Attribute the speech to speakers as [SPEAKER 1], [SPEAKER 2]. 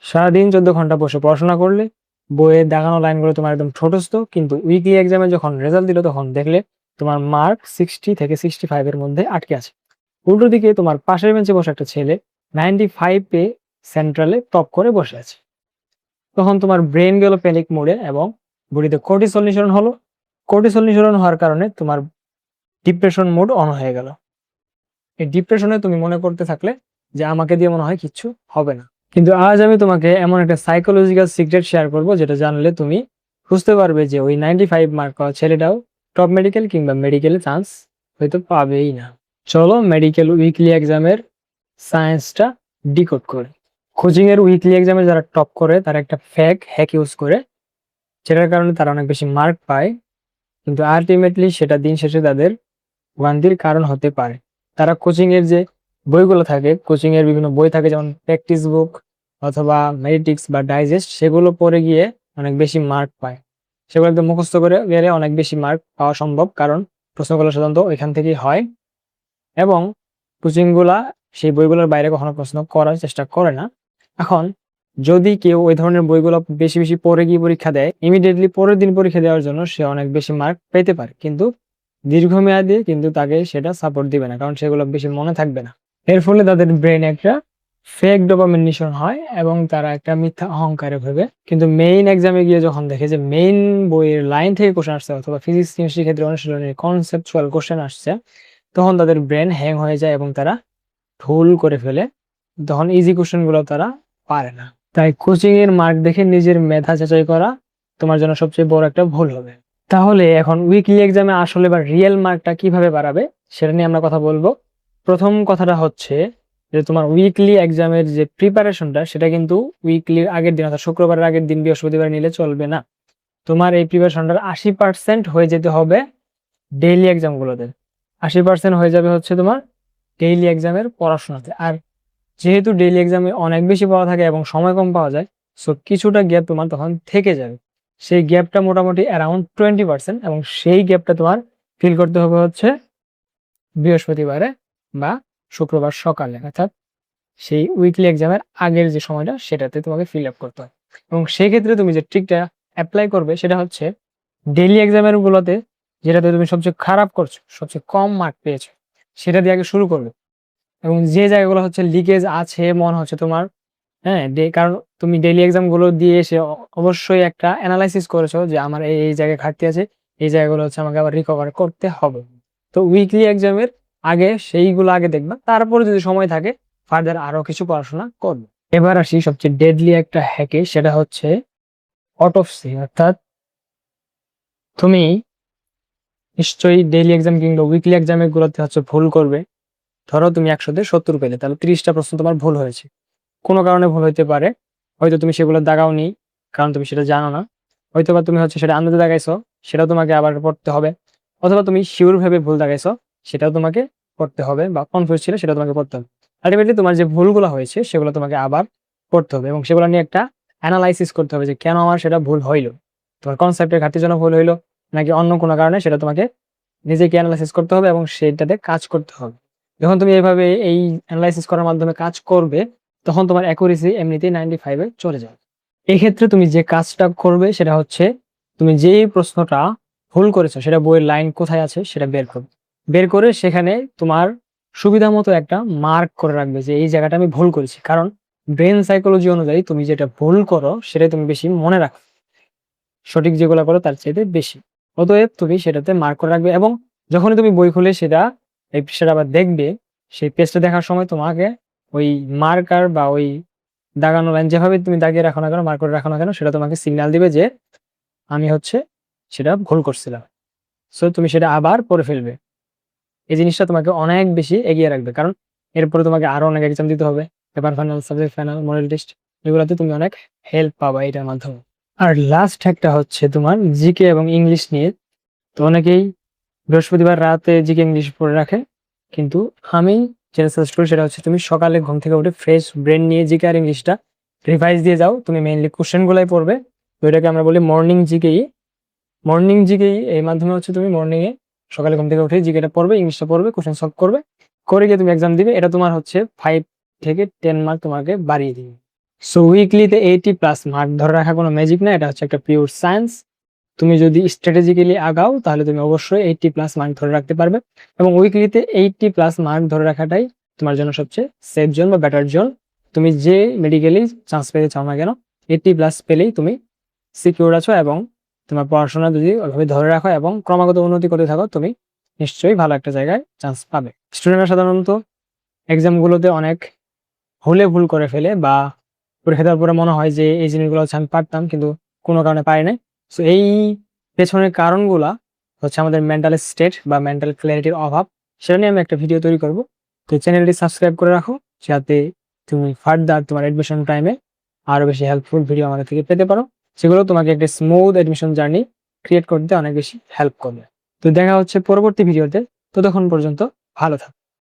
[SPEAKER 1] সারাদিন 14 ঘন্টা বসে পড়াশোনা করলে বইয়ের দেখানো লাইনগুলো তোমার একদম ঠোঁটস্থ, কিন্তু উইকলি এক্সামে যখন রেজাল্ট দিল তখন দেখলে তোমার মার্ক 60 থেকে 65 এর মধ্যে আটকে আছে। উল্টো দিকে তোমার পাশের বেঞ্চে বসে একটা ছেলে 95 পেয়ে সেন্ট্রালে টপ করে বসে আছে। তখন তোমার ব্রেন গেল প্যানিক মোডে এবং বডিতে কর্টিসল নিঃসরণ হলো। কর্টিসল নিঃসরণ হওয়ার কারণে তোমার ডিপ্রেশন মোড অন হয়ে গেল। এই ডিপ্রেশনে তুমি মনে করতে থাকলে যে আমাকে দিয়ে মনে হয় কিচ্ছু হবে না। কিন্তু আজ আমি তোমাকে এমন একটা সাইকোলজিক্যাল সিক্রেট শেয়ার করবো যেটা জানলে তুমি বুঝতে পারবে যে ওই 95 মার্ক পাওয়া ছেলেটাও টপ মেডিকেল কিংবা মেডিকেলে চান্স হয়তো পাবেই না। চলো মেডিকেল উইকলি এক্সামের সায়েন্সটা ডিকোড করে। কোচিং এর উইকলি এক্সামে যারা টপ করে তারা একটা ফেক হ্যাক ইউজ করে, যেটার কারণে তারা অনেক বেশি মার্ক পায়, কিন্তু আলটিমেটলি সেটা দিন শেষে তাদের ভোগান্তির কারণ হতে পারে। তারা কোচিং এর যে বইগুলো থাকে, কোচিং এর বিভিন্ন বই থাকে যেমন প্র্যাকটিস বুক অথবা মেডিটিক্স বা ডাইজেস্ট, সেগুলো পড়ে গিয়ে অনেক বেশি মার্ক পায়। সেগুলো একদম মুখস্থ করে গেলে অনেক বেশি মার্ক পাওয়া সম্ভব, কারণ প্রশ্নগুলো সাধারণত ওইখান থেকেই হয় এবং কোচিংগুলা সেই বইগুলোর বাইরে কখনো প্রশ্ন করার চেষ্টা করে না। এখন যদি কেউ ওই ধরনের বইগুলো বেশি বেশি পড়ে গিয়ে পরীক্ষা দেয়, ইমিডিয়েটলি পরের দিন পরীক্ষা দেওয়ার জন্য সে অনেক বেশি মার্ক পেতে পারে, কিন্তু দীর্ঘমেয়াদে কিন্তু তাকে সেটা সাপোর্ট দিবে না, কারণ সেগুলো বেশি মনে থাকবে না। এর ফলে তাদের ব্রেন একটা ফেক ডোপামিন নিঃসরণ হয় এবং তারা একটা মিথ্যা অহংকারে ভেবে, কিন্তু মেইন এক্সামে গিয়ে যখন দেখে যে মেইন বইয়ের লাইন থেকে কোশ্চেন আসছে অথবা ফিজিক্স কেমিস্ট্রি ক্ষেত্রে অনুশীলনের কনসেপচুয়াল কোশ্চেন আসছে, তখন তাদের ব্রেন হ্যাং হয়ে যায় এবং তারা ভুল করে ফেলে। তখন ইজি কোশ্চেন গুলো তারা পারে না। তাই কোচিং এর মার্ক দেখে নিজের মেধা যাচাই করা তোমার জন্য সবচেয়ে বড় একটা ভুল হবে। তাহলে এখন উইকলি এক্সামে আসলে বা রিয়েল মার্কটা কিভাবে বাড়াবে সেটা নিয়ে আমরা কথা বলবো। প্রথম কথাটা হচ্ছে যে তোমার উইকলি এক্সামের যে প্রিপারেশনটা সেটা কিন্তু উইকলির আগের দিন অর্থাৎ শুক্রবারের আগের দিন বৃহস্পতিবার নিলে চলবে না। তোমার এই প্রিপারেশনটার 80% হয়ে যেতে হবে ডেইলি এক্সামগুলোতে। 80% হয়ে যাবে হচ্ছে তোমার ডেইলি এক্সামের পড়াশোনাতে। আর যেহেতু ডেইলি এক্সামে অনেক বেশি পড়া থাকে এবং সময় কম পাওয়া যায়, সো কিছুটা গ্যাপ তোমার তখন থেকে যাবে। সেই গ্যাপটা মোটামুটি অ্যারাউন্ড 20%, এবং সেই গ্যাপটা তোমার ফিল করতে হবে হচ্ছে বৃহস্পতিবারে বা শুক্রবার সকালে, অর্থাৎ সেই উইকলি এক্সামের আগের যে সময়টা সেটাতে তোমাকে ফিল আপ করতে হয়। এবং সেক্ষেত্রে তুমি যে ট্রিকটা অ্যাপ্লাই করবে সেটা হচ্ছে ডেইলি এক্সামের গুলোতে যেটাতে তুমি সবচেয়ে খারাপ করছো, সবচেয়ে কম মার্ক পেয়েছো, সেটা দিয়ে আগে শুরু করবে। এবং যে জায়গাগুলো হচ্ছে লিকেজ আছে মনে হচ্ছে তোমার, হ্যাঁ, কারণ তুমি ডেইলি এক্সাম গুলো দিয়ে এসে অবশ্যই একটা অ্যানালাইসিস করেছো যে আমার এই এই জায়গায় ঘাটতি আছে, এই জায়গাগুলো হচ্ছে আমাকে আবার রিকভার করতে হবে। তো উইকলি এক্সামের আগে সেইগুলো আগে দেখবা, তারপরে যদি সময় থাকে ফার্দার আরো কিছু পড়াশোনা করবে। এবার আসি সবচেয়ে ডেডলি একটা হ্যাকে, সেটা হচ্ছে অটোপসি। অর্থাৎ তুমি নিশ্চয়ই ডেইলি এক্সাম কিংবা উইকলি এক্সাম গুলোতে হচ্ছে ভুল করবে। ধরো তুমি 100-তে 70 পেলে, তাহলে 30টা প্রশ্ন তোমার ভুল হয়েছে, কোনো কারণে ভুল হইতে পারে। হয়তো তুমি সেগুলো দাগাওনি কারণ তুমি সেটা জানো না, হয়তো বা তুমি হচ্ছে সেটা আন্দাজে দাগাইছো, সেটাও তোমাকে আবার পড়তে হবে, অথবা তুমি শিওর ভেবে ভুল দাগাইছো, সেটাও তোমাকে পড়তে হবে, বা কনফিউজ ছিল সেটা তোমাকে পড়তে হবে। আলটিমেটলি তোমার যে ভুলগুলো হয়েছে সেগুলো তোমাকে আবার পড়তে হবে এবং সেগুলো নিয়ে একটা অ্যানালাইসিস করতে হবে যে কেন আমার সেটা ভুল হইলো, তোমার কনসেপ্টের ঘাটতির জন্য ভুল হইলো নাকি অন্য কোনো কারণে, সেটা তোমাকে নিজেকে অ্যানালাইসিস করতে হবে এবং সেটাতে কাজ করতে হবে। যখন তুমি এইভাবে এই অ্যানালাইসিস করার মাধ্যমে কাজ করবে তখন তোমার অ্যাকুরেসি এমনিতেই 95-এ চলে যাবে। এক্ষেত্রে তুমি যে কাজটা করবে সেটা হচ্ছে তুমি যেই প্রশ্নটা ভুল করেছো সেটা বইয়ের লাইন কোথায় আছে সেটা বের করবে। বের করে সেখানে তোমার সুবিধা মতো একটা মার্ক করে রাখবে যে এই জায়গাটা আমি ভুল করেছি, কারণ ব্রেন সাইকোলজি অনুযায়ী তুমি যেটা ভুল করো সেটাই তুমি বেশি মনে রাখো, সঠিক যেগুলো করো তার চাইতে বেশি। অতএব তুমি সেটাতে মার্ক করে রাখবে এবং যখনই তুমি বই খুলে সেটা আবার দেখবে, সেই পেজটা দেখার সময় তোমাকে ওই মার্কার বা ওই দাগানো লাইন যেভাবে তুমি দাগিয়ে রাখো না কেন, মার্ক করে রাখো না কেন, সেটা তোমাকে সিগন্যাল দিবে যে আমি হচ্ছে সেটা ভুল করছিলাম। সো তুমি সেটা আবার পড়ে ফেলবে। এই জিনিসটা তোমাকে অনেক বেশি এগিয়ে রাখবে, কারণ এরপরে তোমাকে আরো অনেক এক্সাম দিতে হবে, paper final, subject final, model test, এগুলোতে তুমি অনেক হেল্প পাবা এটার মাধ্যমে। আর লাস্ট একটা হচ্ছে তোমার জিকে এবং ইংলিশ নিয়ে। তো অনেকেই বৃহস্পতিবার রাতে জিকে ইংলিশ পড়ে রাখে, কিন্তু আমি যেটা সাজেস্ট করি সেটা হচ্ছে তুমি সকালে ঘুম থেকে উঠে ফ্রেশ ব্রেন নিয়ে জিকে আর ইংলিশটা রিভাইজ দিয়ে যাও। তুমি মেইনলি কোশ্চেন গুলাই পড়বে, তো এটাকে আমরা বলি মর্নিং জিকেই। এই মাধ্যমে হচ্ছে তুমি মর্নিং এ সকালে ঘুম থেকে উঠে জিকেটা পড়বে, ইংলিশটা পড়বে, কোশ্চেন সলভ করবে, করে গিয়ে তুমি এক্সাম দিবে। এটা তোমার হচ্ছে 5 থেকে 10 মার্ক তোমাকে বাড়িয়ে দিবে। সো উইকলিতে 80+ মার্ক ধরে রাখা কোনো ম্যাজিক না, এটা হচ্ছে একটা পিওর সায়েন্স। তুমি যদি স্ট্র্যাটেজিক্যালি আগাও তাহলে তুমি অবশ্যই 80+ মার্ক ধরে রাখতে পারবে, এবং উইকলিতে 80+ মার্ক ধরে রাখাটাই তোমার জন্য সবচেয়ে সেফ জোন বা বেটার জোন। তুমি যে মেডিকেলি চান্স পেতে চাও না কেন, 80+ পেলেই তুমি সিকিউর আছো, এবং তোমার পড়াশোনা যদি ওইভাবে ধরে রাখো এবং ক্রমাগত উন্নতি করতে থাকো, তুমি নিশ্চয়ই ভালো একটা জায়গায় চান্স পাবে। স্টুডেন্টরা সাধারণত এক্সামগুলোতে অনেক ভুল করে ফেলে, বা পরীক্ষা দেওয়ার পরে মনে হয় যে এই জিনিসগুলো হচ্ছে আমি পারতাম কিন্তু কোনো কারণে পারি নাই। সো এই পেছনের কারণগুলা হচ্ছে আমাদের মেন্টাল স্টেট বা মেন্টাল ক্ল্যারিটির অভাব। সেটা নিয়ে আমি একটা ভিডিও তৈরি করব। তো চ্যানেলটি সাবস্ক্রাইব করে রাখো, যাতে তুমি ফার্দার তোমার অ্যাডমিশন টাইমে আরো বেশি হেল্পফুল ভিডিও আমাদের থেকে পেতে পারো, সেগুলো তোমাকে একটা স্মুথ অ্যাডমিশন জার্নি ক্রিয়েট করতে অনেক বেশি হেল্প করবে। তো দেখা হচ্ছে পরবর্তী ভিডিওতে। ততক্ষণ পর্যন্ত ভালো থাকো।